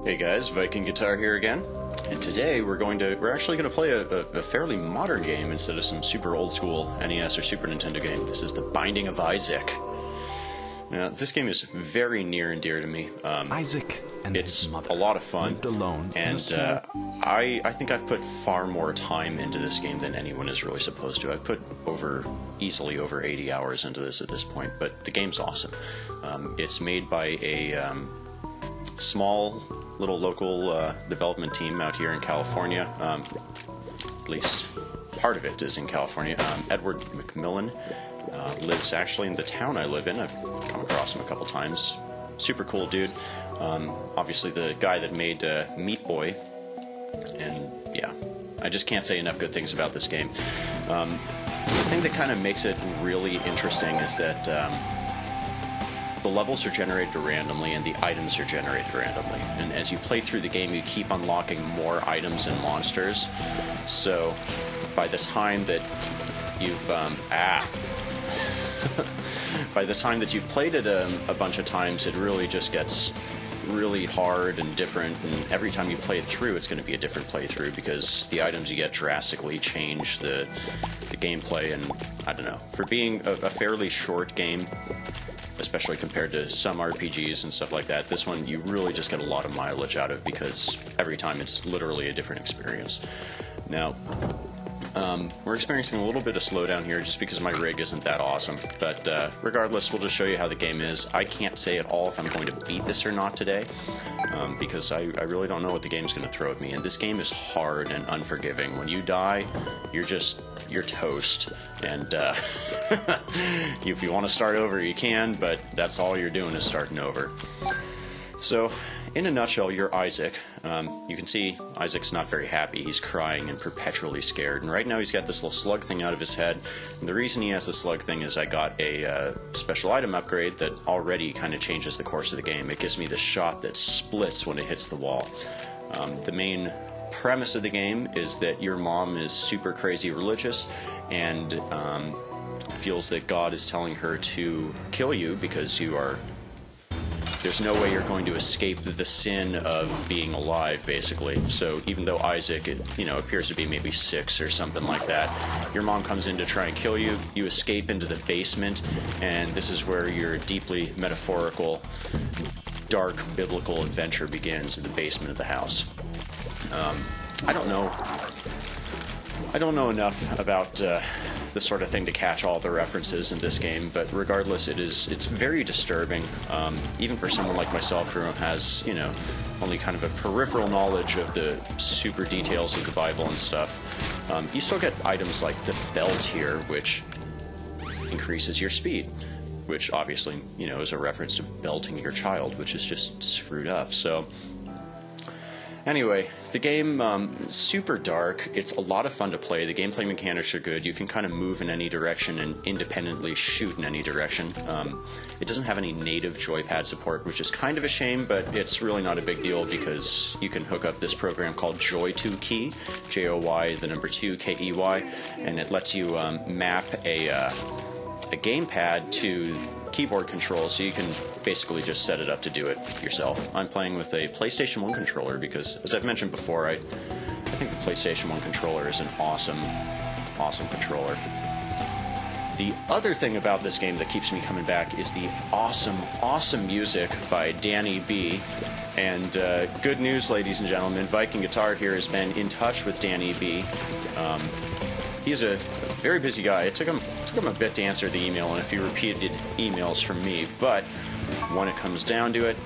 Hey guys, Viking Guitar here again, and today we're actually gonna play a fairly modern game instead of some super old school NES or Super Nintendo game. This is The Binding of Isaac. Now, this game is very near and dear to me. Isaac and it's his mother a lot of fun, lived alone and I think I've put far more time into this game than anyone is really supposed to. I've put easily over 80 hours into this at this point, but the game's awesome. It's made by a small little local development team out here in California. At least part of it is in California. Edmund McMillen lives actually in the town I live in. I've come across him a couple times. Super cool dude. Obviously the guy that made Meat Boy. And yeah, I just can't say enough good things about this game. The thing that kind of makes it really interesting is that the levels are generated randomly and the items are generated randomly. And as you play through the game, you keep unlocking more items and monsters. So by the time that you've by the time that you've played it a bunch of times, it really just gets really hard and different, and every time you play it through, it's going to be a different playthrough because the items you get drastically change the gameplay. And I don't know, for being a fairly short game, especially compared to some RPGs and stuff like that, this one you really just get a lot of mileage out of because every time it's literally a different experience. Now, we're experiencing a little bit of slowdown here just because my rig isn't that awesome, but regardless, we'll just show you how the game is. I can't say at all if I'm going to beat this or not today, because I really don't know what the game's going to throw at me, and this game is hard and unforgiving. When you die, you're toast, and if you want to start over, you can, but that's all you're doing is starting over. So, in a nutshell, you're Isaac. You can see Isaac's not very happy. He's crying and perpetually scared. And right now he's got this little slug thing out of his head. And the reason he has the slug thing is I got a special item upgrade that already kind of changes the course of the game. It gives me this shot that splits when it hits the wall. The main premise of the game is that your mom is super crazy religious and feels that God is telling her to kill you because there's no way you're going to escape the sin of being alive, basically. So even though Isaac, appears to be maybe 6 or something like that, your mom comes in to try and kill you. You escape into the basement, and this is where your deeply metaphorical, dark, biblical adventure begins, in the basement of the house. I don't know enough about this sort of thing to catch all the references in this game, but regardless, it's very disturbing, even for someone like myself who has, only kind of a peripheral knowledge of the super details of the Bible and stuff. You still get items like the belt here, which increases your speed, which obviously, is a reference to belting your child, which is just screwed up. So anyway, the game is super dark. It's a lot of fun to play. The gameplay mechanics are good. You can kind of move in any direction and independently shoot in any direction. It doesn't have any native joypad support, which is kind of a shame, but it's really not a big deal because you can hook up this program called Joy2Key, Joy, the number 2, Key, and it lets you map a gamepad to keyboard controls, so you can basically just set it up to do it yourself. I'm playing with a PlayStation 1 controller because, as I've mentioned before, I think the PlayStation 1 controller is an awesome controller. The other thing about this game that keeps me coming back is the awesome music by Danny B. And good news, ladies and gentlemen, Viking Guitar here has been in touch with Danny B. He's a very busy guy. It took him a bit to answer the email and a few repeated emails from me, but when it comes down to it,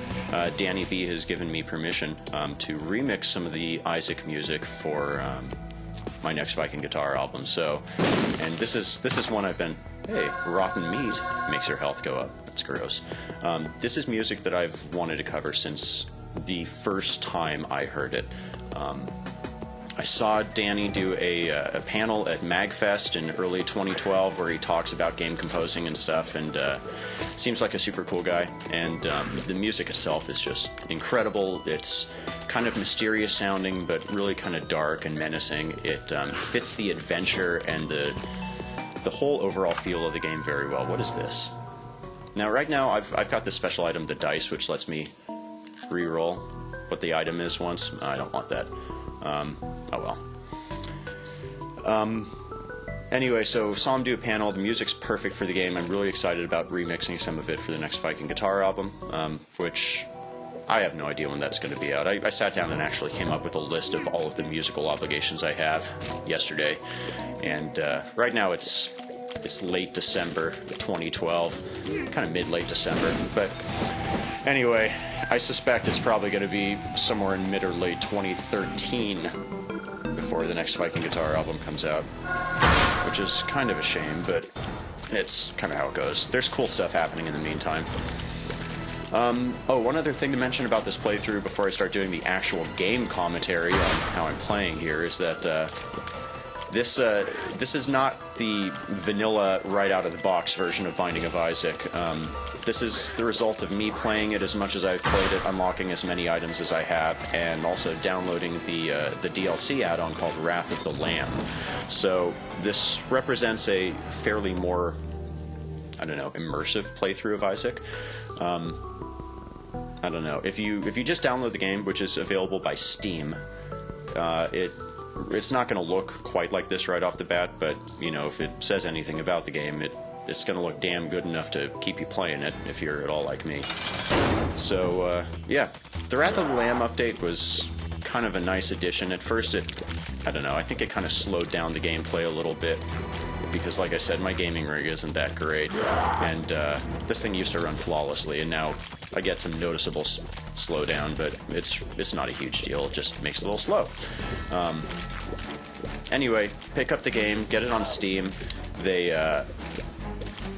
Danny B has given me permission to remix some of the Isaac music for my next Viking Guitar album. So, and this is one I've been, hey, rotten meat makes your health go up. That's gross. This is music that I've wanted to cover since the first time I heard it. I saw Danny do a panel at MagFest in early 2012 where he talks about game composing and stuff, and seems like a super cool guy. And the music itself is just incredible. It's kind of mysterious sounding, but really kind of dark and menacing. It fits the adventure and the whole overall feel of the game very well. What is this? Now, right now, I've got this special item, the dice, which lets me re-roll. what the item is once. I don't want that. Oh well. Anyway, so saw him do a panel. The music's perfect for the game. I'm really excited about remixing some of it for the next Viking Guitar album, which I have no idea when that's going to be out. I sat down and actually came up with a list of all of the musical obligations I have yesterday, and right now it's late December 2012, kind of mid-late December, but anyway, I suspect it's probably going to be somewhere in mid or late 2013 before the next Viking Guitar album comes out, which is kind of a shame, but it's kind of how it goes. There's cool stuff happening in the meantime. Oh, one other thing to mention about this playthrough before I start doing the actual game commentary on how I'm playing here is that this is not the vanilla right out of the box version of Binding of Isaac. This is the result of me playing it as much as I've played it, unlocking as many items as I have, and also downloading the DLC add-on called Wrath of the Lamb. So this represents a fairly more, I don't know, immersive playthrough of Isaac. I don't know. If you just download the game, which is available by Steam, it's not going to look quite like this right off the bat, but you know, if it says anything about the game, it's going to look damn good enough to keep you playing it if you're at all like me. So yeah, the Wrath of the Lamb update was kind of a nice addition. At first I don't know, I think it kind of slowed down the gameplay a little bit, because like I said, my gaming rig isn't that great, and this thing used to run flawlessly, and now I get some noticeable slowdown, but it's not a huge deal, it just makes it a little slow. Anyway, pick up the game, get it on Steam.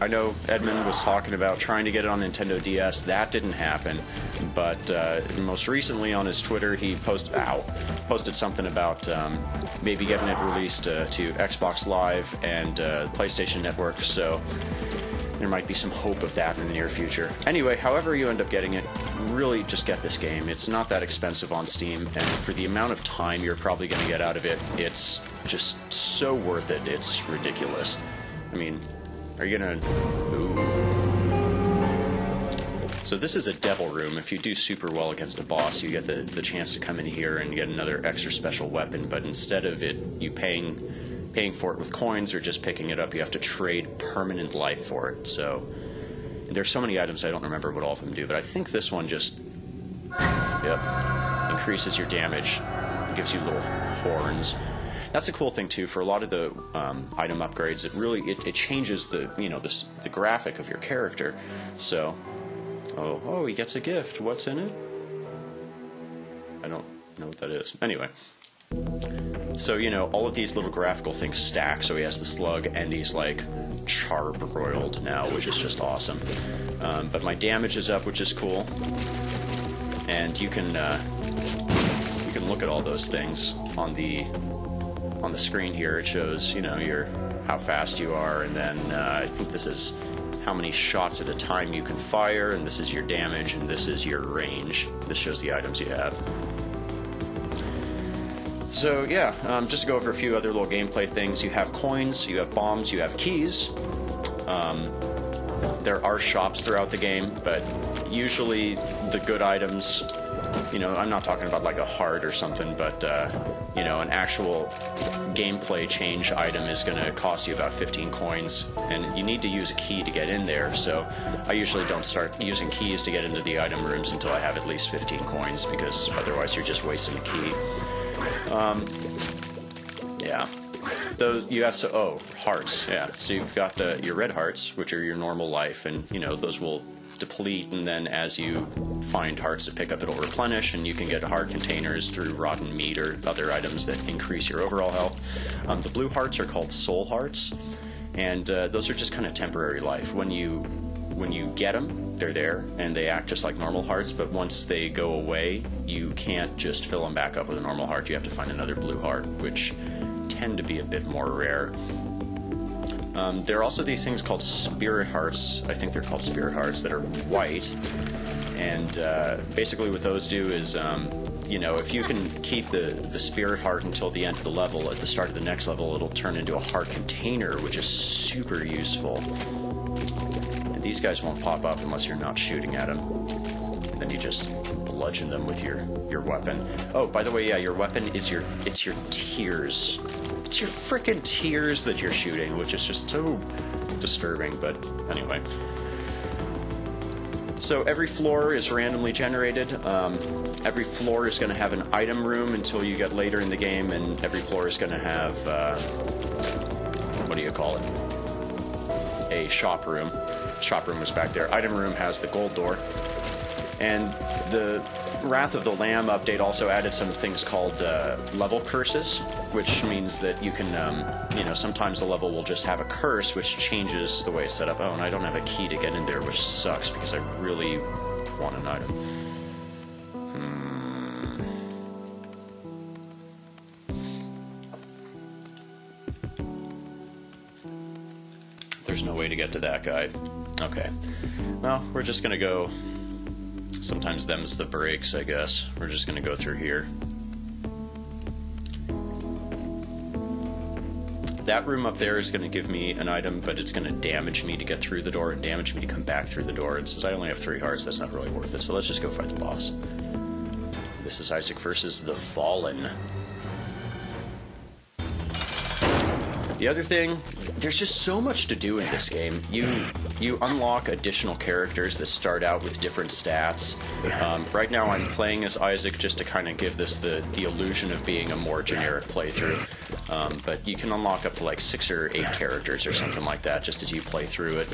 I know Edmund was talking about trying to get it on Nintendo DS. That didn't happen, but most recently on his Twitter he posted something about maybe getting it released to Xbox Live and PlayStation Network, so there might be some hope of that in the near future. Anyway, however you end up getting it, really just get this game. It's not that expensive on Steam, and for the amount of time you're probably going to get out of it, it's just so worth it. It's ridiculous. I mean, are you gonna... Ooh. So this is a devil room. If you do super well against the boss, you get the chance to come in here and get another extra special weapon, but instead of you paying for it with coins or just picking it up, you have to trade permanent life for it. So there's so many items I don't remember what all of them do, but I think this one just increases your damage, gives you little horns. That's a cool thing too. For a lot of the item upgrades, it changes the the graphic of your character. So, oh, he gets a gift. What's in it? I don't know what that is. Anyway, so all of these little graphical things stack. So he has the slug, and he's like charbroiled now, which is just awesome. But my damage is up, which is cool, and you can look at all those things on the screen here. It shows how fast you are, and then I think this is how many shots at a time you can fire, and this is your damage, and this is your range. This shows the items you have. So yeah, just to go over a few other little gameplay things. You have coins, you have bombs, you have keys. There are shops throughout the game, but usually the good items, I'm not talking about like a heart or something, but an actual gameplay change item is going to cost you about 15 coins, and you need to use a key to get in there. So I usually don't start using keys to get into the item rooms until I have at least 15 coins, because otherwise you're just wasting a key. Yeah. Those you have hearts. Yeah. So you've got your red hearts, which are your normal life, and those will deplete, and then as you find hearts to pick up, it'll replenish, and you can get heart containers through rotten meat or other items that increase your overall health. The blue hearts are called soul hearts, and those are just kind of temporary life. When you get them, they're there, and they act just like normal hearts, but once they go away, you can't just fill them back up with a normal heart. You have to find another blue heart, which tend to be a bit more rare. There are also these things called spirit hearts. I think they're called spirit hearts, that are white, and basically what those do is if you can keep the spirit heart until the end of the level, at the start of the next level it'll turn into a heart container, which is super useful. And these guys won't pop up unless you're not shooting at them, and then you just blow bludgeon them with your weapon. Oh, by the way, yeah, your weapon is your tears. It's your frickin' tears that you're shooting, which is just so disturbing, but anyway. So every floor is randomly generated. Every floor is going to have an item room until you get later in the game, and every floor is going to have, what do you call it? A shop room. Shop room was back there. Item room has the gold door. And the Wrath of the Lamb update also added some things called level curses, which means that you can, you know, sometimes the level will just have a curse, which changes the way it's set up. Oh, and I don't have a key to get in there, which sucks, because I really want an item. There's no way to get to that guy. Okay. Well, we're just gonna go... Sometimes them's the breaks, I guess. We're just gonna go through here. That room up there is going to give me an item, but it's going to damage me to get through the door and damage me to come back through the door. And since I only have 3 hearts, that's not really worth it. So let's just go fight the boss. This is Isaac versus the Fallen. The other thing, there's just so much to do in this game. You unlock additional characters that start out with different stats. Right now I'm playing as Isaac just to kind of give this the illusion of being a more generic playthrough. But you can unlock up to like 6 or 8 characters or something like that just as you play through it.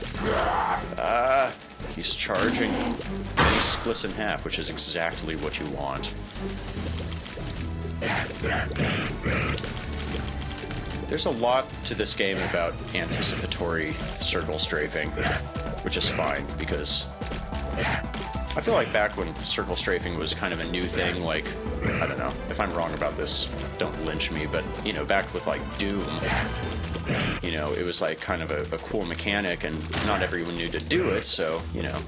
He's charging. He splits in half, which is exactly what you want. There's a lot to this game about anticipatory circle strafing, which is fine, because I feel like back when circle strafing was kind of a new thing, like, I don't know, if I'm wrong about this, don't lynch me, but, you know, back with, like, Doom, you know, it was, like, kind of a cool mechanic, and not everyone knew to do it, so, you know,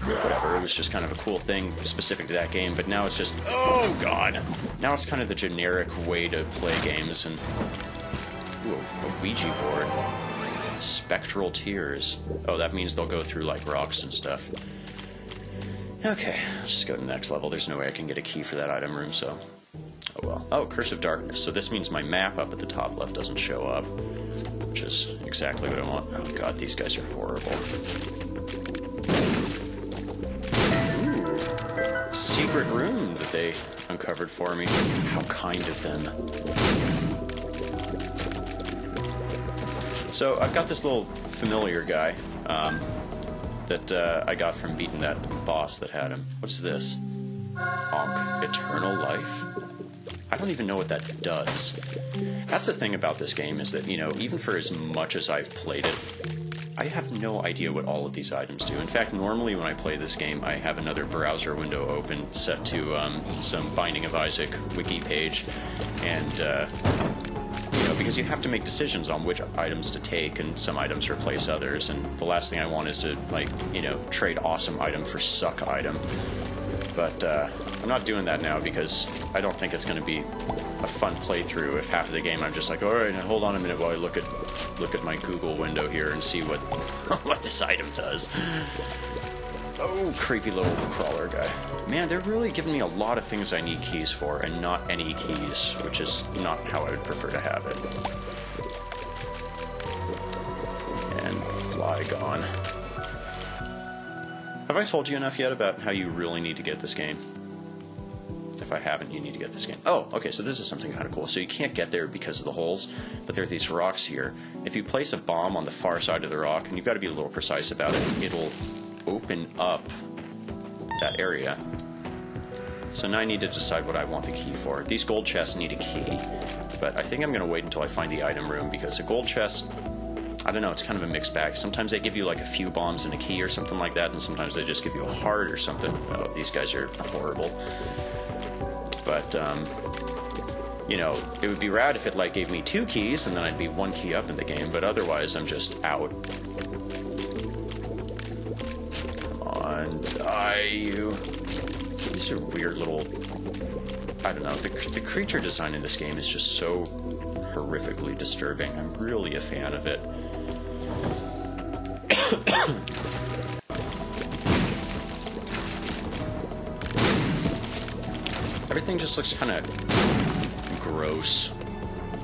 whatever, it was just kind of a cool thing specific to that game, but now it's just, oh, God! Now it's kind of the generic way to play games, and... Ooh, a Ouija board. Spectral tears. Oh, that means they'll go through, like, rocks and stuff. Okay, let's just go to the next level. There's no way I can get a key for that item room, so... Oh, well. Oh, Curse of Darkness. So this means my map up at the top left doesn't show up. Which is exactly what I want. Oh, God, these guys are horrible. Ooh. Secret room that they uncovered for me. How kind of them. So I've got this little familiar guy that I got from beating that boss that had him. What is this? Ankh, Eternal Life? I don't even know what that does. That's the thing about this game, is that, you know, even for as much as I've played it, I have no idea what all of these items do. In fact, normally when I play this game, I have another browser window open set to some Binding of Isaac wiki page, and because you have to make decisions on which items to take, and some items replace others, and the last thing I want is to, like, you know, trade awesome item for suck item. But I'm not doing that now, because I don't think it's going to be a fun playthrough if half of the game I'm just like, alright, now hold on a minute while I look at my Google window here and see what what this item does. Oh, creepy little crawler guy. Man, they're really giving me a lot of things I need keys for, and not any keys, which is not how I would prefer to have it. And Flygon. Have I told you enough yet about how you really need to get this game? If I haven't, you need to get this game. Oh, okay, so this is something kind of cool. So you can't get there because of the holes, but there are these rocks here. If you place a bomb on the far side of the rock, and you've got to be a little precise about it, it'll open up that area. So now I need to decide what I want the key for. These gold chests need a key, but I think I'm going to wait until I find the item room, because the gold chest, I don't know, it's kind of a mixed bag. Sometimes they give you like a few bombs and a key or something like that, and sometimes they just give you a heart or something. Oh, these guys are horrible. But, you know, it would be rad if it, like, gave me 2 keys, and then I'd be 1 key up in the game, but otherwise I'm just out. Die, you. These are weird little... I don't know. The creature design in this game is just so horrifically disturbing. I'm really a fan of it. Everything just looks kind of gross.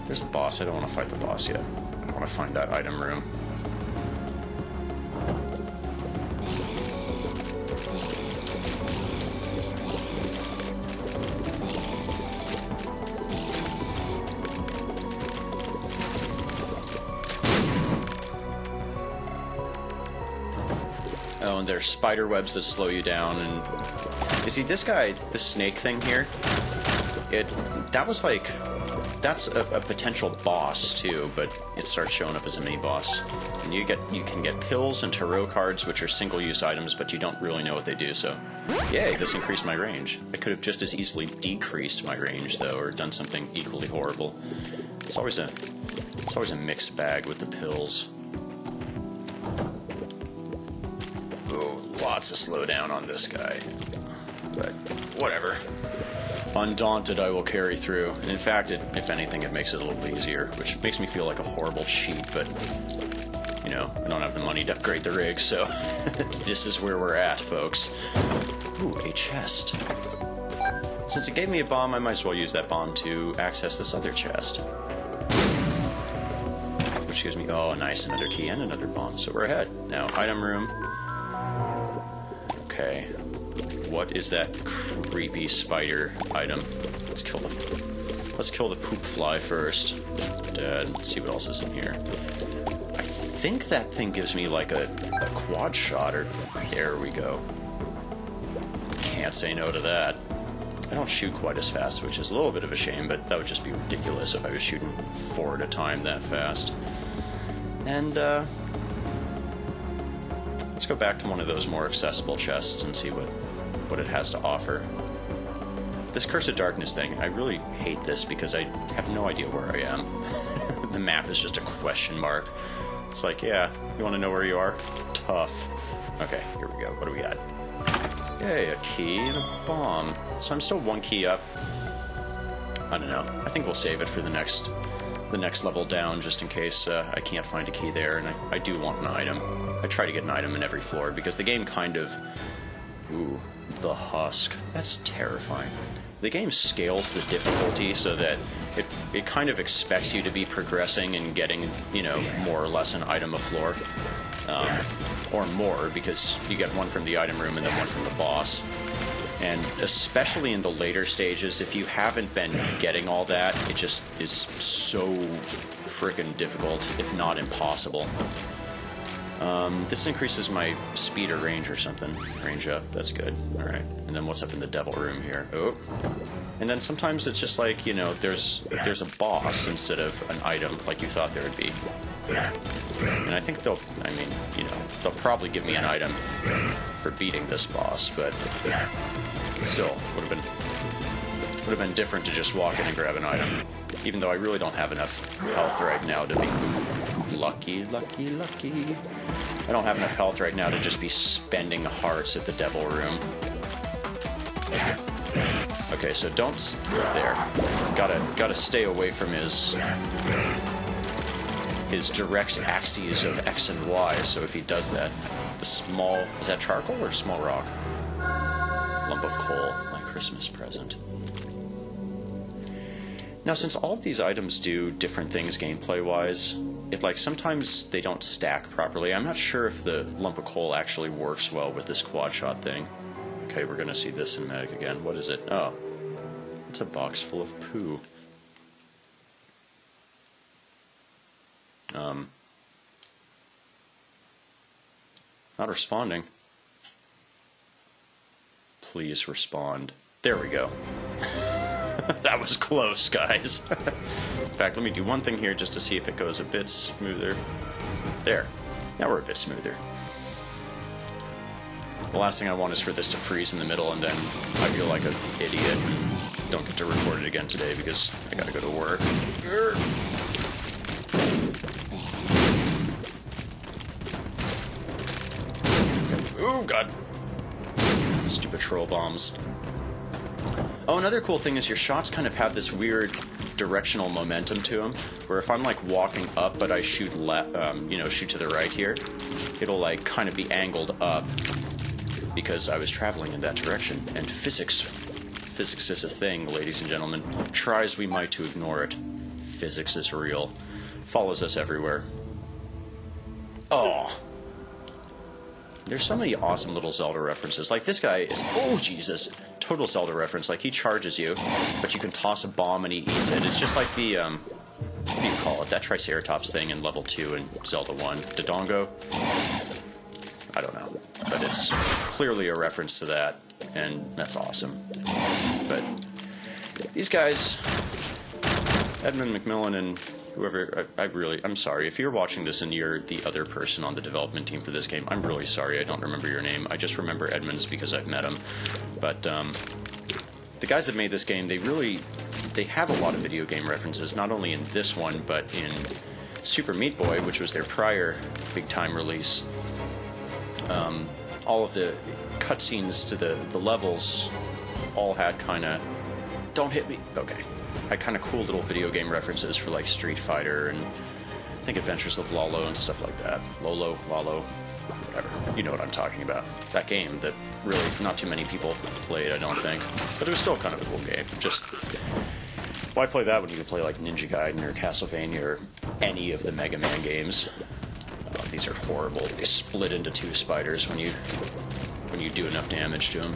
There's the boss. I don't want to fight the boss yet. I want to find that item room. Oh, and there's spider webs that slow you down, and you see this guy, the snake thing here, that's a potential boss too, but it starts showing up as a mini boss. And you can get pills and tarot cards, which are single-use items, but you don't really know what they do, so yay, this increased my range. I could have just as easily decreased my range though, or done something equally horrible. It's always a mixed bag with the pills. Lots of slowdown on this guy, but whatever. Undaunted, I will carry through. And in fact, if anything, it makes it a little easier, which makes me feel like a horrible cheat, but, you know, I don't have the money to upgrade the rig, so this is where we're at, folks. Ooh, a chest. Since it gave me a bomb, I might as well use that bomb to access this other chest. Which gives me, oh, nice, another key and another bomb, so we're ahead. Now, item room. Okay, what is that creepy spider item? Let's kill the poop fly first. Dead. Let's see what else is in here. I think that thing gives me like a quad shot, or there we go. Can't say no to that. I don't shoot quite as fast, which is a little bit of a shame, but that would just be ridiculous if I was shooting 4 at a time that fast. And let's go back to one of those more accessible chests and see what it has to offer. This Curse of Darkness thing, I really hate this because I have no idea where I am. The map is just a question mark. It's like, yeah, you want to know where you are? Tough. Okay, here we go. What do we got? Yay, a key and a bomb. So I'm still 1 key up. I don't know. I think we'll save it for the next level down, just in case I can't find a key there, and I do want an item. I try to get an item in every floor, because the game kind of... Ooh, the husk. That's terrifying. The game scales the difficulty so that it kind of expects you to be progressing and getting, you know, more or less an item a floor. Or more, because you get one from the item room and then one from the boss. And especially in the later stages, if you haven't been getting all that, it just is so freaking difficult, if not impossible. This increases my speed or range or something. Range up, that's good. Alright, and then what's up in the devil room here? Oh. And then sometimes it's just like, you know, there's a boss instead of an item like you thought there would be. And I think they'll probably give me an item for beating this boss, but still, would have been different to just walk in and grab an item. Even though I really don't have enough health right now to be lucky. I don't have enough health right now to just be spending hearts at the devil room. Okay, so don't there. Gotta stay away from his direct axes of X and Y, so if he does that, the small... Is that charcoal or small rock? Lump of coal, my Christmas present. Now, since all of these items do different things gameplay-wise, sometimes they don't stack properly. I'm not sure if the lump of coal actually works well with this quad shot thing. Okay, we're gonna see this cinematic again. What is it? Oh, it's a box full of poo. Not responding. Please respond. There we go. That was close, guys. In fact, let me do one thing here just to see if it goes a bit smoother. There. Now we're a bit smoother. The last thing I want is for this to freeze in the middle and then I feel like an idiot and don't get to record it again today because I gotta go to work. Oh, God. Stupid troll bombs. Oh, another cool thing is your shots kind of have this weird directional momentum to them, where if I'm like walking up but I shoot shoot to the right here, it'll like kind of be angled up because I was traveling in that direction. And physics physics is a thing, ladies and gentlemen. Try as we might to ignore it. Physics is real. Follows us everywhere. Oh. There's so many awesome little Zelda references. Like, this guy is, oh, Jesus, total Zelda reference. Like, he charges you, but you can toss a bomb and he eats it. It's just like the, what do you call it? That Triceratops thing in level 2 in Zelda 1. Dodongo? I don't know. But it's clearly a reference to that, and that's awesome. But these guys, Edmund McMillen and whoever, I'm sorry. If you're watching this and you're the other person on the development team for this game, I'm really sorry. I don't remember your name. I just remember Edmund's because I've met him. But the guys that made this game, they have a lot of video game references, not only in this one, but in Super Meat Boy, which was their prior big-time release. All of the cutscenes to the levels all had kind of, don't hit me, okay. Had kind of cool little video game references for like Street Fighter and I think Adventures of Lolo and stuff like that. Lolo, whatever. You know what I'm talking about. That game that really not too many people played, I don't think. But it was still kind of a cool game. Just, why play that when you can play like Ninja Gaiden or Castlevania or any of the Mega Man games? These are horrible. They split into 2 spiders when you do enough damage to them.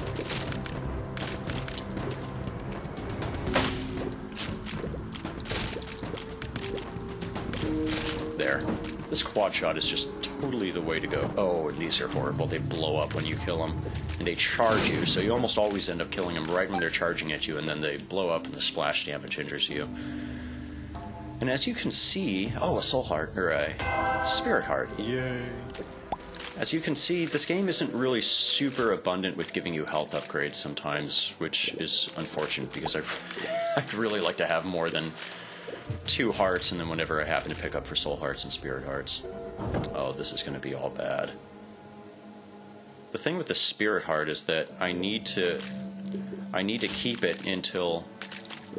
There. This quad shot is just totally the way to go. Oh, and these are horrible. They blow up when you kill them, and they charge you, so you almost always end up killing them right when they're charging at you, and then they blow up and the splash damage injures you. And as you can see, oh, a soul heart, or a spirit heart, yay. As you can see, this game isn't really super abundant with giving you health upgrades sometimes, which is unfortunate because I'd really like to have more than 2 hearts, and then whenever I happen to pick up for soul hearts and spirit hearts. Oh, this is going to be all bad. The thing with the spirit heart is that I need to keep it until...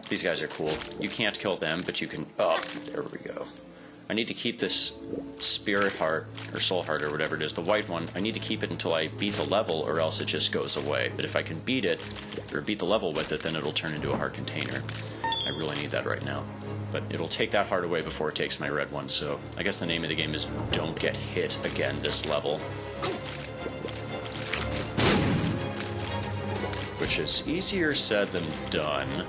These guys are cool. You can't kill them, but you can... Oh, there we go. I need to keep this spirit heart, or soul heart, or whatever it is, the white one, I need to keep it until I beat the level, or else it just goes away. But if I can beat it, or beat the level with it, then it'll turn into a heart container. I really need that right now. But it'll take that heart away before it takes my red one, so I guess the name of the game is Don't Get Hit Again this level. Which is easier said than done,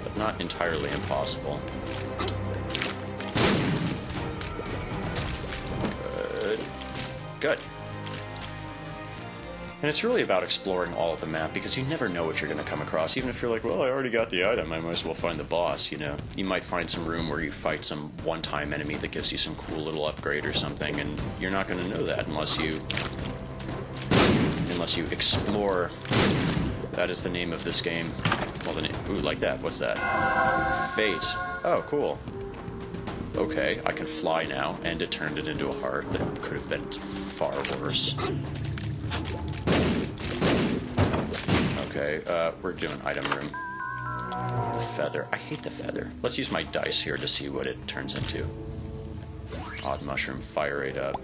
but not entirely impossible. Good. And it's really about exploring all of the map, because you never know what you're going to come across. Even if you're like, well, I already got the item, I might as well find the boss, you know. You might find some room where you fight some one-time enemy that gives you some cool little upgrade or something, and you're not going to know that unless you explore. That is the name of this game. Well, the name, ooh, like that. What's that? Fate. Oh, cool. Okay, I can fly now, and it turned it into a heart. That could have been far worse. Okay, we're doing item room. The feather. I hate the feather. Let's use my dice here to see what it turns into. Odd mushroom, fire rate up.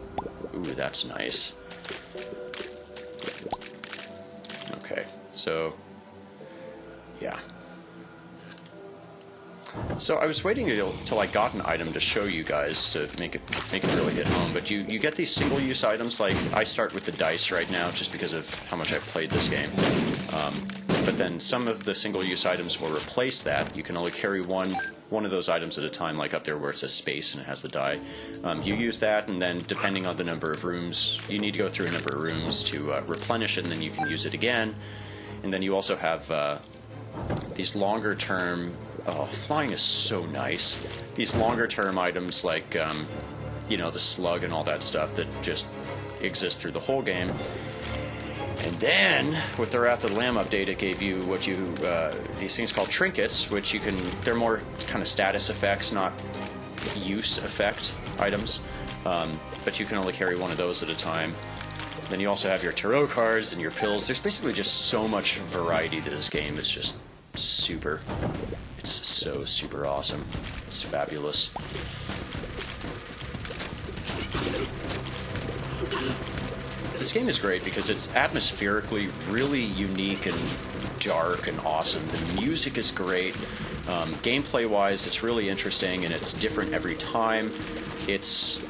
Ooh, that's nice. Okay, so... yeah. So I was waiting till I got an item to show you guys to make it really hit home, but you get these single-use items. Like, I start with the dice right now just because of how much I've played this game. But then some of the single-use items will replace that. You can only carry one of those items at a time, like up there where it says space and it has the die. You use that, and then depending on the number of rooms, you need to go through a number of rooms to replenish it, and then you can use it again. And then you also have these longer-term... Oh, flying is so nice. These longer-term items like, you know, the slug and all that stuff that just exist through the whole game. And then, with the Wrath of the Lamb update, it gave you what you, these things called trinkets, which you can, they're more kind of status effects, not use effect items. But you can only carry one of those at a time. Then you also have your tarot cards and your pills. There's basically just so much variety to this game. It's just super. It's so super awesome. It's fabulous. This game is great because it's atmospherically really unique and dark and awesome. The music is great. Gameplay-wise, it's really interesting, and it's different every time. It's,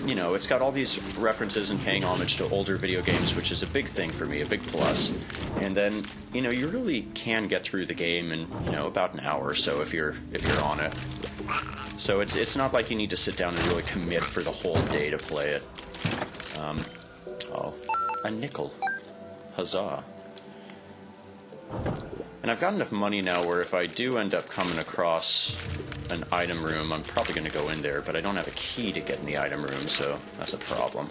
you know, it's got all these references and paying homage to older video games, which is a big thing for me, a big plus. And then, you know, you really can get through the game in, you know, about an hour or so if you're on it. So it's not like you need to sit down and really commit for the whole day to play it. Oh, a nickel. Huzzah. And I've got enough money now where if I do end up coming across an item room, I'm probably going to go in there, but I don't have a key to get in the item room, so that's a problem.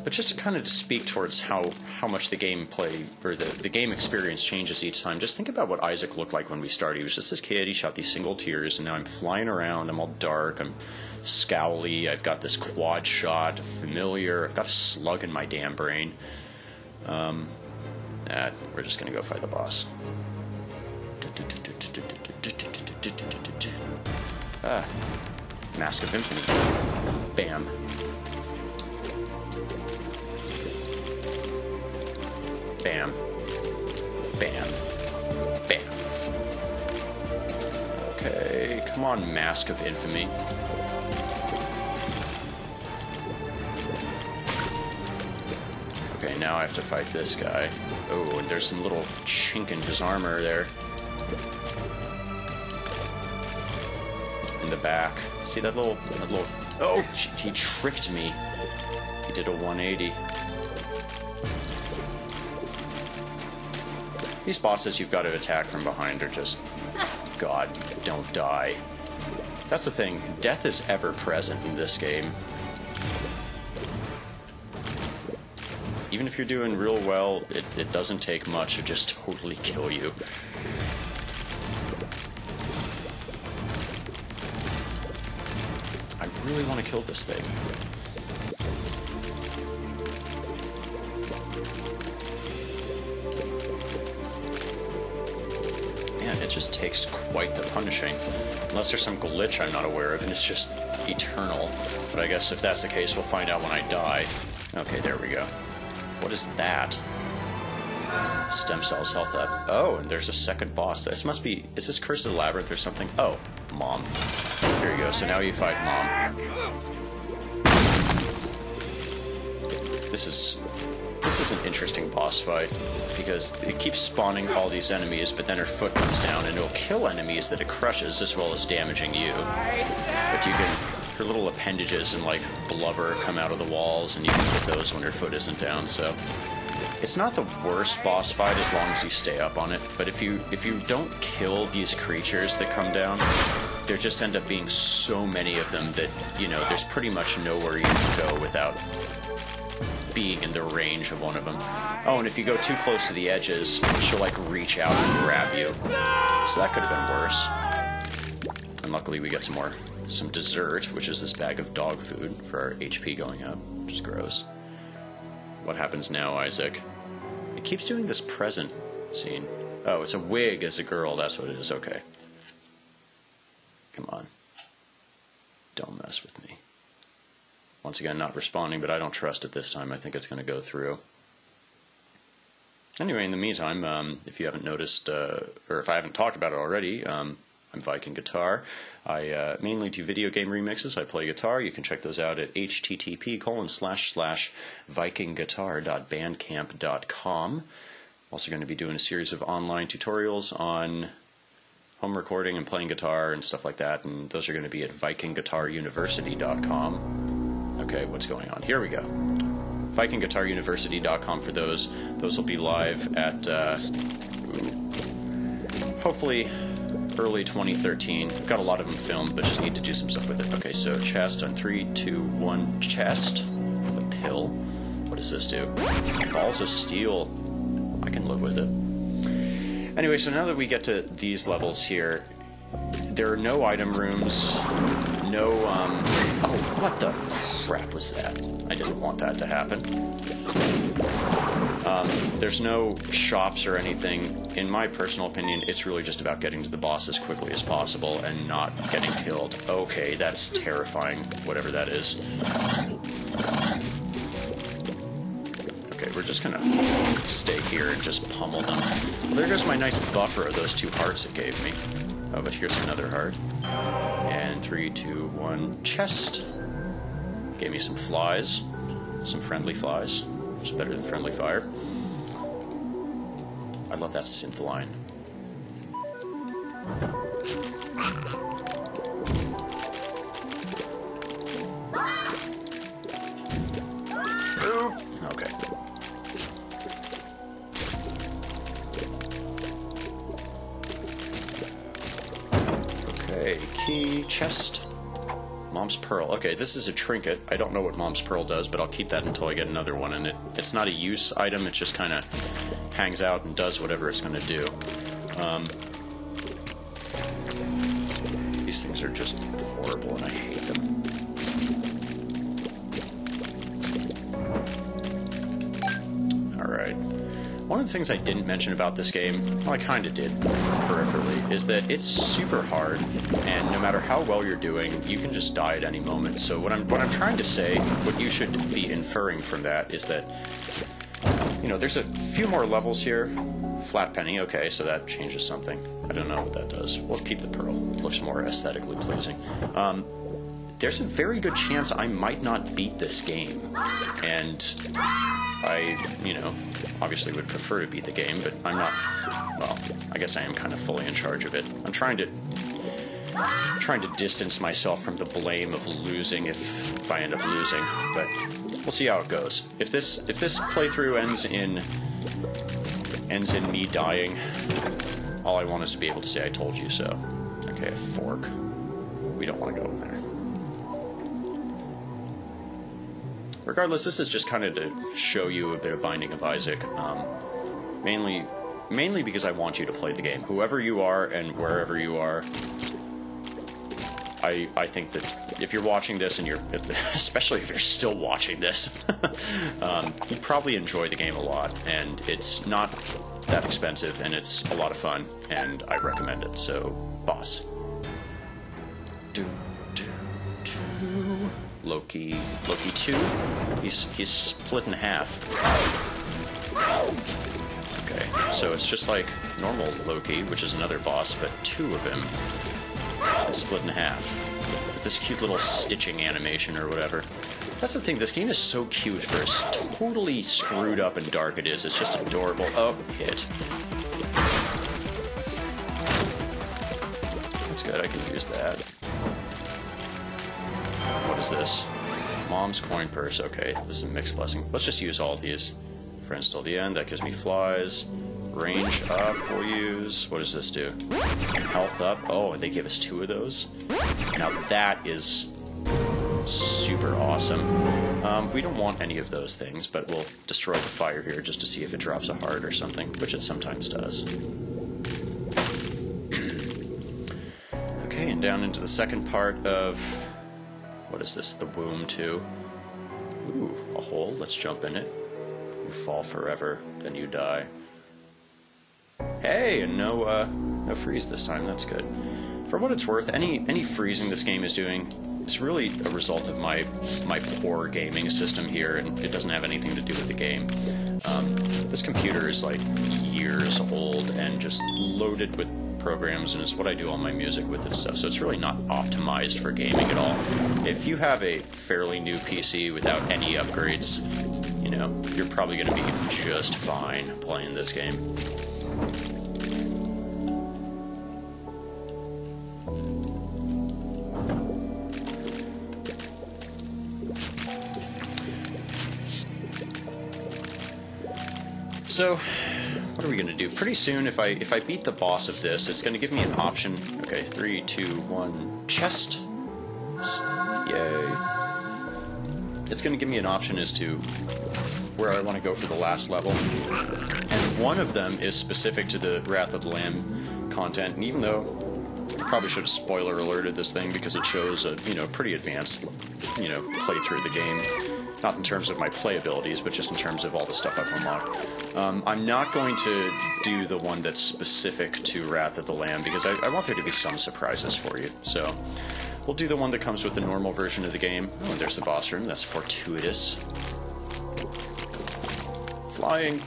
But just to kind of speak towards how much the gameplay, or the game experience changes each time, just think about what Isaac looked like when we started. He was just this kid, he shot these single tiers, and now I'm flying around, I'm all dark, I'm scowly, I've got this quad shot, familiar, I've got a slug in my damn brain. We're just gonna go fight the boss. Mask of Infinity. Bam. Bam. Bam. Bam. Okay, come on, Mask of Infamy. Okay, now I have to fight this guy. Oh, and there's some little chink in his armor there. In the back. See that little... Oh, he tricked me. He did a 180. These bosses you've got to attack from behind are just... God, don't die. That's the thing. Death is ever present in this game. Even if you're doing real well, it doesn't take much to just totally kill you. I really want to kill this thing. Man, it just takes quite the punishing. Unless there's some glitch I'm not aware of and it's just eternal. But I guess if that's the case, we'll find out when I die. Okay, there we go. What is that? Stem cells health up. Oh, and there's a second boss. This must be... Is this Curse of the Labyrinth or something? Oh, Mom. There you go. So now you fight Mom. This is an interesting boss fight because it keeps spawning all these enemies, but then her foot comes down and it'll kill enemies that it crushes as well as damaging you. But you can... Her little appendages and like blubber come out of the walls, and you can hit those when her foot isn't down. So it's not the worst boss fight as long as you stay up on it. But if you don't kill these creatures that come down, there just end up being so many of them that, you know, there's pretty much nowhere you can go without being in the range of one of them. Oh, and if you go too close to the edges, she'll like reach out and grab you. So that could have been worse. And luckily we get some dessert, which is this bag of dog food for our HP going up, which is gross. What happens now, Isaac? It keeps doing this present scene. Oh, it's a wig as a girl, that's what it is, okay. Come on. Don't mess with me. Once again, not responding, but I don't trust it this time. I think it's going to go through. Anyway, in the meantime, if you haven't noticed, or if I haven't talked about it already, I'm Viking Guitar. I mainly do video game remixes. I play guitar. You can check those out at http://vikingguitar.bandcamp.com. Also going to be doing a series of online tutorials on home recording and playing guitar and stuff like that, and those are going to be at vikingguitaruniversity.com. Okay, what's going on? Here we go. vikingguitaruniversity.com for those. Those will be live at, hopefully, early 2013. I've got a lot of them filmed, but just need to do some stuff with it. Okay, so chest on 3, 2, 1, chest. A pill. What does this do? Balls of steel. I can live with it. Anyway, so now that we get to these levels here, there are no item rooms, no, oh, what the crap was that? I didn't want that to happen. There's no shops or anything. In my personal opinion, it's really just about getting to the boss as quickly as possible and not getting killed. Okay, that's terrifying, whatever that is. Okay, we're just gonna stay here and just pummel them. Well, there goes my nice buffer of those 2 hearts it gave me. Oh, but here's another heart. And 3, 2, 1, chest. Gave me some flies. Some friendly flies, which is better than friendly fire. I love that synth line. Okay. Okay, key, chest. Mom's Pearl. Okay, this is a trinket. I don't know what Mom's Pearl does, but I'll keep that until I get another one. And it's not a use item, it just kind of hangs out and does whatever it's going to do. These things are just horrible and I hate them. Alright. One of the things I didn't mention about this game, well, I kind of did peripherally, is that it's super hard, and no matter how well you're doing, you can just die at any moment. So what I'm trying to say, what you should be inferring from that is that, you know, there's a few more levels here. Flat penny, okay, so that changes something. I don't know what that does. We'll keep the pearl. It looks more aesthetically pleasing. There's a very good chance I might not beat this game, and I, you know, obviously would prefer to beat the game, but I'm not, well, I guess I am kind of fully in charge of it. I'm trying to distance myself from the blame of losing if I end up losing, but we'll see how it goes. If this playthrough ends in me dying, all I want is to be able to say I told you so. Okay, a fork. We don't want to go in there. Regardless, this is just kind of to show you a bit of Binding of Isaac, mainly because I want you to play the game. Whoever you are and wherever you are, I think that if you're watching this and especially if you're still watching this, you probably enjoy the game a lot, and it's not that expensive, and it's a lot of fun, and I recommend it. So, boss. Loki 2. He's split in half. Okay, so it's just like normal Loki, which is another boss, but 2 of him, and split in half. With this cute little stitching animation or whatever. That's the thing, this game is so cute for as totally screwed up and dark it is. It's just adorable. Oh, hit. That's good, I can use that. What is this? Mom's coin purse. Okay, this is a mixed blessing. Let's just use all of these. Friends till the end. That gives me flies. Range up, we'll use. What does this do? Health up. Oh, and they give us 2 of those. Now that is super awesome. We don't want any of those things, but we'll destroy the fire here just to see if it drops a heart or something, which it sometimes does. Okay, and down into the second part of... What is this? The womb 2. Ooh, a hole. Let's jump in it. You fall forever, then you die. Hey, and no freeze this time. That's good. For what it's worth, any freezing this game is doing, it's really a result of my poor gaming system here, and it doesn't have anything to do with the game. This computer is like years old and just loaded with programs, and it's what I do all my music with and stuff, so it's really not optimized for gaming at all. If you have a fairly new PC without any upgrades, you know, you're probably going to be just fine playing this game. So, what are we going to do? Pretty soon, if I beat the boss of this, it's going to give me an option. Okay, 3, 2, 1, chest. Yay. It's going to give me an option as to where I want to go for the last level. And one of them is specific to the Wrath of the Lamb content. And even though I probably should have spoiler alerted this thing because it shows a, you know, pretty advanced, you know, playthrough of the game. Not in terms of my play abilities, but just in terms of all the stuff I've unlocked. I'm not going to do the one that's specific to Wrath of the Lamb, because I want there to be some surprises for you. So, we'll do the one that comes with the normal version of the game. Oh, and there's the boss room. That's fortuitous. Flying!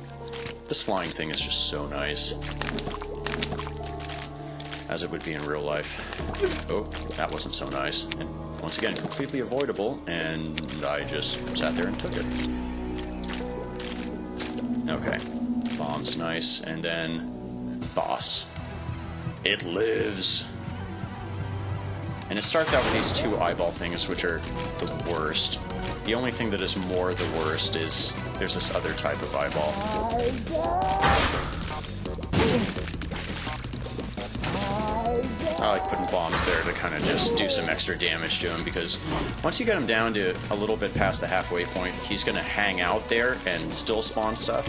This flying thing is just so nice. As it would be in real life. Oh, that wasn't so nice. And once again, completely avoidable, and I just sat there and took it. Okay. Bomb's nice, and then boss. It lives! And it starts out with these two eyeball things, which are the worst. The only thing that is more the worst is there's this other type of eyeball. I like putting bombs there to kind of just do some extra damage to him, because once you get him down to a little bit past the halfway point, he's going to hang out there and still spawn stuff.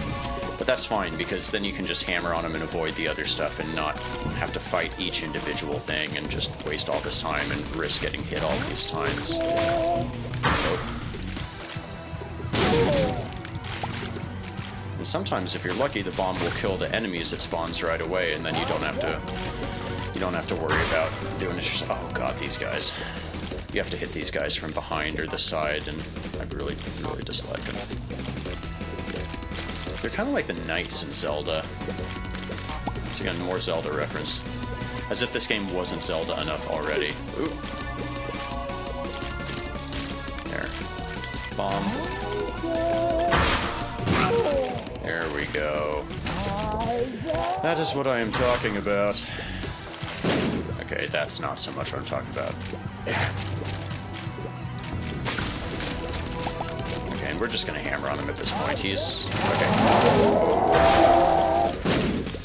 But that's fine, because then you can just hammer on him and avoid the other stuff and not have to fight each individual thing and just waste all this time and risk getting hit all these times. Oh. And sometimes, if you're lucky, the bomb will kill the enemies that spawns right away, and then you don't have to worry about doing it. Oh god, these guys. You have to hit these guys from behind or the side, and I really, really dislike them. They're kind of like the knights in Zelda. Once again, more Zelda reference. As if this game wasn't Zelda enough already. Ooh. There. Bomb. There we go. That is what I am talking about. Okay, that's not so much what I'm talking about. Okay, and we're just going to hammer on him at this point. He's... okay.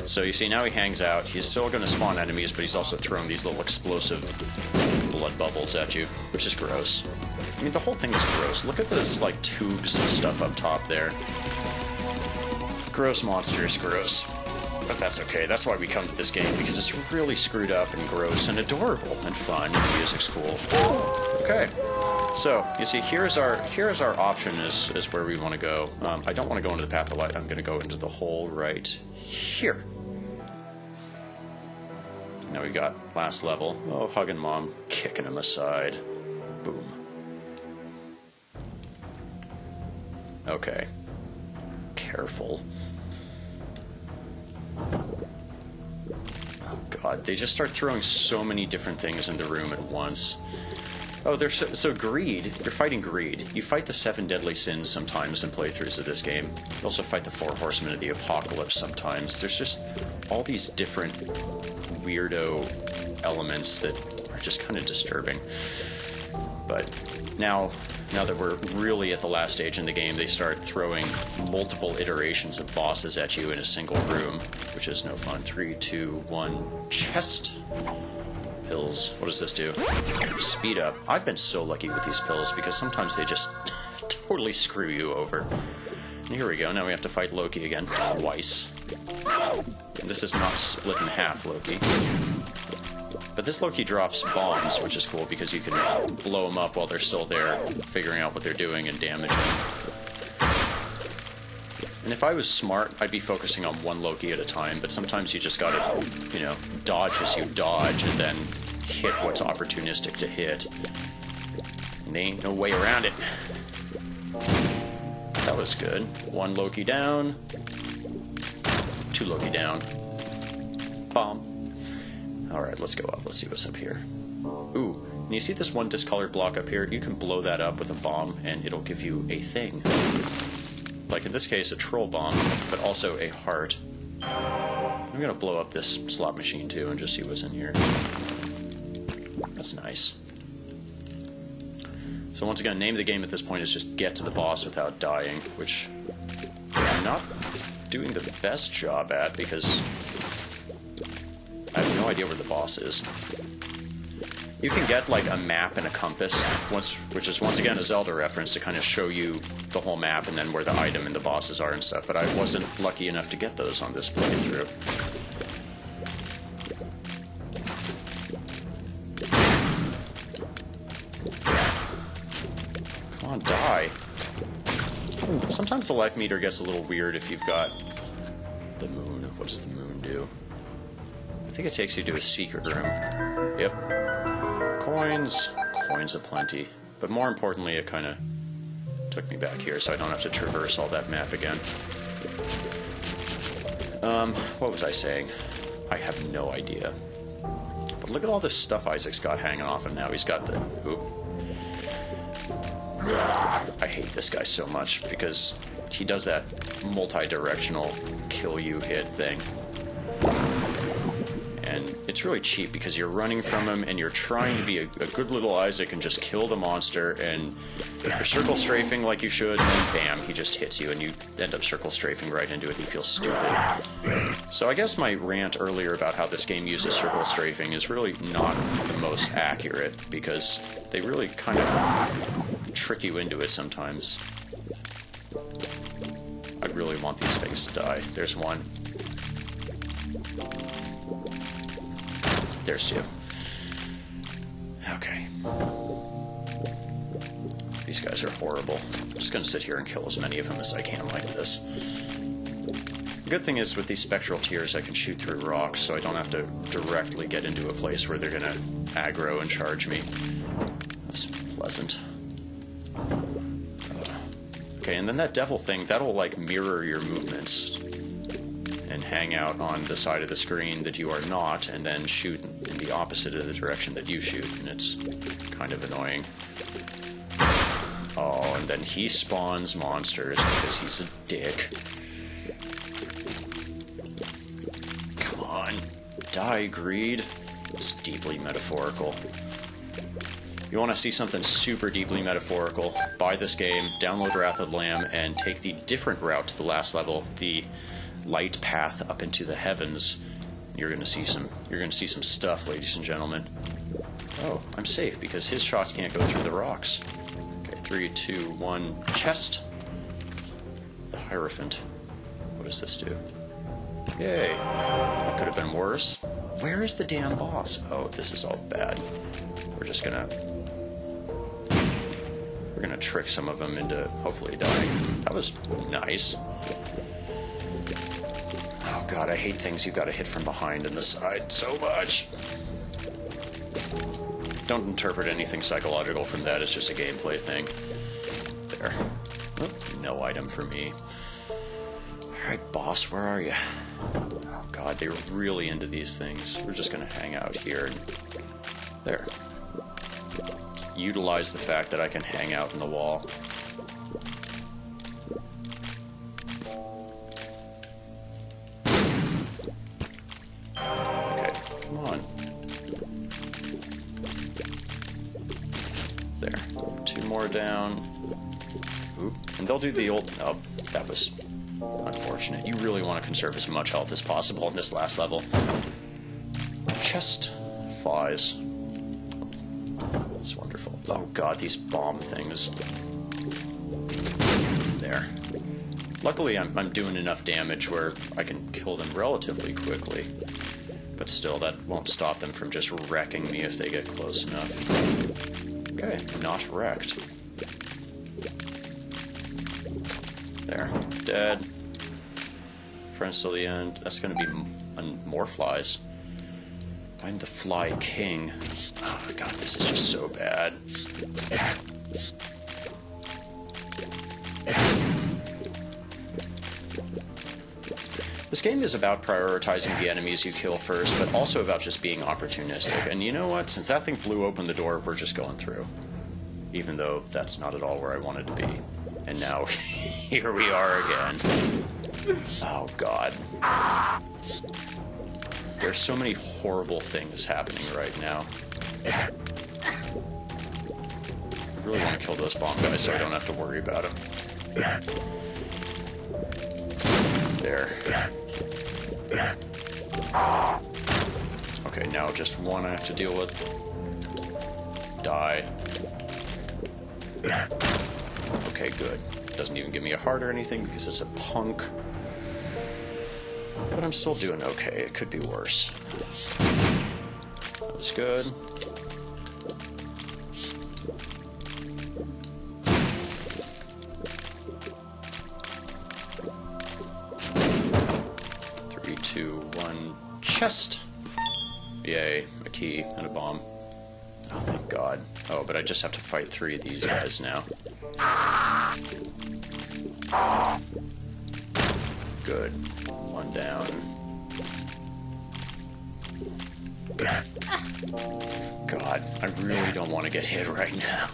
So you see, now he hangs out. He's still going to spawn enemies, but he's also throwing these little explosive blood bubbles at you, which is gross. I mean, the whole thing is gross. Look at those, like, tubes and stuff up top there. Gross monsters, gross. But that's okay. That's why we come to this game, because it's really screwed up and gross and adorable and fun, and the music's cool. Okay. So, you see, here's our option is where we want to go. I don't want to go into the path of light. I'm going to go into the hole right here. Now we got last level. Oh, hugging mom, kicking him aside. Boom. Okay. Careful. Oh god, they just start throwing so many different things in the room at once. Oh, they're so greed. You're fighting greed. You fight the 7 deadly sins sometimes in playthroughs of this game. You also fight the 4 horsemen of the apocalypse sometimes. There's just all these different weirdo elements that are just kind of disturbing. But now that we're really at the last stage in the game, they start throwing multiple iterations of bosses at you in a single room, which is no fun. 3, 2, 1, chest. Pills. What does this do? Speed up. I've been so lucky with these pills, because sometimes they just totally screw you over. And here we go. Now we have to fight Loki again. Twice. And this is not split in half Loki. But this Loki drops bombs, which is cool, because you can blow them up while they're still there, figuring out what they're doing and damage them. And if I was smart, I'd be focusing on one Loki at a time, but sometimes you just gotta, you know, dodge as you dodge, and then hit what's opportunistic to hit. And there ain't no way around it. That was good. 1 Loki down. 2 Loki down. Bomb. Alright, let's go up. Let's see what's up here. Ooh, and you see this one discolored block up here? You can blow that up with a bomb, and it'll give you a thing. Like in this case, a troll bomb, but also a heart. I'm gonna blow up this slot machine too and just see what's in here. That's nice. So once again, name of the game at this point is just get to the boss without dying, which I'm not doing the best job at, because I have no idea where the boss is. You can get like a map and a compass, which is once again a Zelda reference to kind of show you the whole map and then where the item and the bosses are and stuff, but I wasn't lucky enough to get those on this playthrough. Come on, die. Sometimes the life meter gets a little weird if you've got the moon. What does the moon do? I think it takes you to a secret room. Yep. Coins aplenty. But more importantly, it kind of took me back here, so I don't have to traverse all that map again. What was I saying? I have no idea. But look at all this stuff Isaac's got hanging off him now. He's got the... Oop. I hate this guy so much because he does that multi-directional kill you hit thing. And it's really cheap because you're running from him and you're trying to be a good little Isaac and just kill the monster, and you're circle strafing like you should, and then bam, he just hits you and you end up circle strafing right into it and you feel stupid. So I guess my rant earlier about how this game uses circle strafing is really not the most accurate, because they really kind of trick you into it sometimes. I really want these things to die. There's one. There's two. Okay. These guys are horrible. I'm just gonna sit here and kill as many of them as I can like this. The good thing is with these spectral tiers I can shoot through rocks, so I don't have to directly get into a place where they're gonna aggro and charge me. That's pleasant. Okay, and then that devil thing, that'll like mirror your movements and hang out on the side of the screen that you are not, and then shoot in the opposite of the direction that you shoot, and it's kind of annoying. Oh, and then he spawns monsters because he's a dick. Come on. Die, greed. It's deeply metaphorical. You want to see something super deeply metaphorical, buy this game, download Wrath of the Lamb, and take the different route to the last level, the light path up into the heavens. You're gonna see some stuff, ladies and gentlemen. Oh, I'm safe because his shots can't go through the rocks. Okay, 3, 2, 1, chest. The Hierophant. What does this do? Yay. That could have been worse. Where is the damn boss? Oh, this is all bad. We're gonna trick some of them into hopefully dying. That was nice. Oh god, I hate things you've got to hit from behind and the side so much. Don't interpret anything psychological from that, it's just a gameplay thing. There. Oh, no item for me. Alright, boss, where are you? Oh god, they're really into these things. We're just gonna hang out here. There. Utilize the fact that I can hang out in the wall. Okay, come on. There. 2 more down. Oop. And they'll do the old... Oh, that was unfortunate. You really want to conserve as much health as possible in this last level. Chest flies. That's wonderful. Oh god, these bomb things. There. Luckily, I'm doing enough damage where I can kill them relatively quickly. But still, that won't stop them from just wrecking me if they get close enough. Okay, not wrecked. There. Dead. Friends till the end. That's gonna be more flies. I'm the Fly King. Oh my god, this is just so bad. This game is about prioritizing the enemies you kill first, but also about just being opportunistic. And you know what? Since that thing blew open the door, we're just going through. Even though that's not at all where I wanted to be. And now, here we are again. Oh god. There's so many horrible things happening right now. I really want to kill those bomb guys so I don't have to worry about them. There. Okay, now just one I have to deal with. Die. Okay, good. Doesn't even give me a heart or anything because it's a punk. But I'm still doing okay. It could be worse. That was good. Three, two, one. Chest! Yay, a key and a bomb. Oh, thank God. Oh, but I just have to fight 3 of these guys now. Good. One down. God, I really don't want to get hit right now.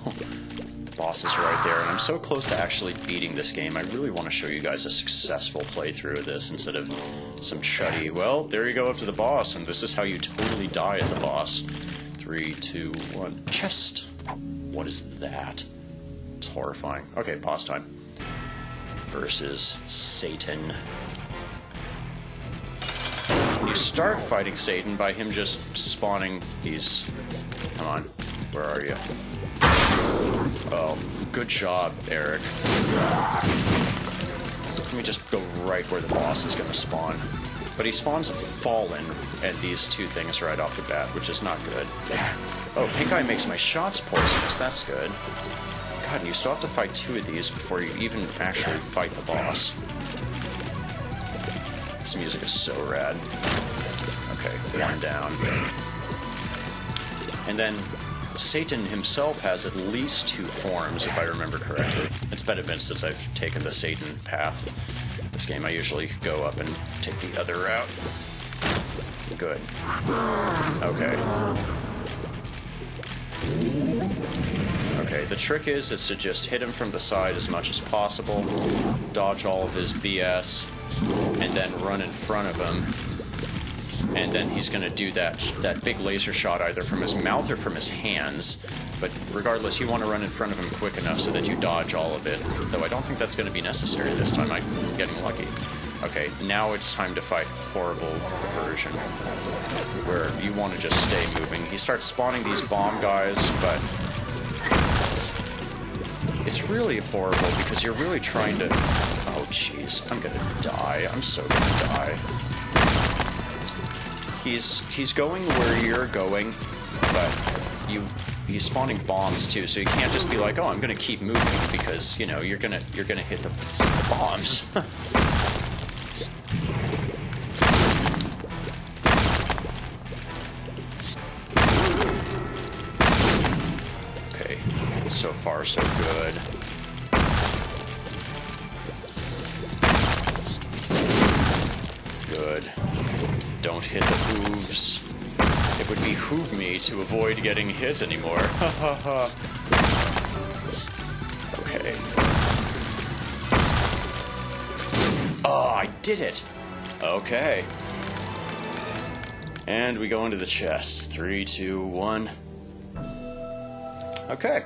The boss is right there, and I'm so close to actually beating this game. I really want to show you guys a successful playthrough of this instead of some chuddy, well, there you go up to the boss, and this is how you totally die at the boss. 3, 2, 1. Chest! What is that? It's horrifying. Okay, boss time. Versus Satan. You start fighting Satan by him just spawning these... Come on, where are you? Oh, good job, Eric. Let me just go right where the boss is going to spawn. But he spawns fallen at these two things right off the bat, which is not good. Oh, pink eye makes my shots poisonous. That's good. God, and you still have to fight 2 of these before you even actually fight the boss. This music is so rad. Okay, 1 down. And then Satan himself has at least 2 forms, if I remember correctly. It's been a bit since I've taken the Satan path. This game I usually go up and take the other route. Good. Okay. Okay, the trick is to just hit him from the side as much as possible, dodge all of his BS, and then run in front of him. And then he's going to do that big laser shot either from his mouth or from his hands. But regardless, you want to run in front of him quick enough so that you dodge all of it. Though I don't think that's going to be necessary this time. I'm getting lucky. Okay, now it's time to fight horrible version, where you want to just stay moving. He starts spawning these bomb guys, but it's really horrible because you're really trying to... Oh, jeez, I'm gonna die. I'm so gonna die. He's going where you're going, but he's spawning bombs too, so you can't just be like, oh, I'm gonna keep moving because, you know, you're gonna hit the bombs. Okay, so far so good. Good. Don't hit the hooves. It would behoove me to avoid getting hit anymore. Ha ha ha. Okay. Oh, I did it! Okay. And we go into the chest. 3, 2, 1. Okay.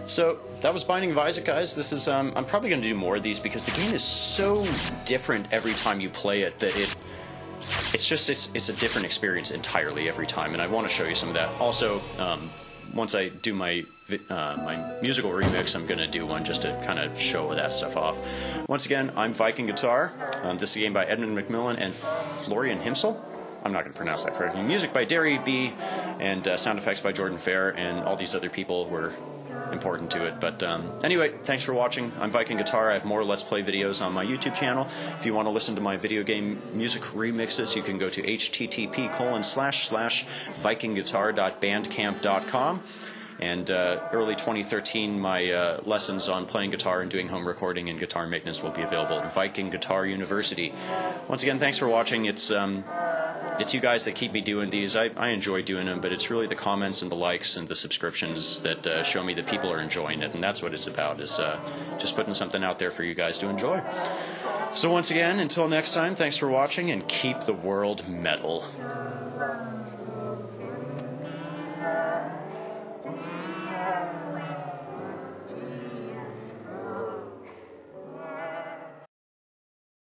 So, that was Binding of Isaac, guys. This is, I'm probably going to do more of these because the game is so different every time you play it that it's a different experience entirely every time, and I want to show you some of that. Also, once I do my musical remix, I'm going to do one just to kind of show that stuff off. Once again, I'm Viking Guitar. This is a game by Edmund McMillen and Florian Himsel. I'm not going to pronounce that correctly. Music by Derry B, and sound effects by Jordan Fair, and all these other people were important to it. But anyway, thanks for watching. I'm Viking Guitar. I have more Let's Play videos on my YouTube channel. If you want to listen to my video game music remixes, you can go to http://vikingguitar.bandcamp.com. And early 2013, my lessons on playing guitar and doing home recording and guitar maintenance will be available at Viking Guitar University. Once again, thanks for watching. It's you guys that keep me doing these. I enjoy doing them, but it's really the comments and the likes and the subscriptions that show me that people are enjoying it, and that's what it's about, is just putting something out there for you guys to enjoy. So once again, until next time, thanks for watching, and keep the world metal.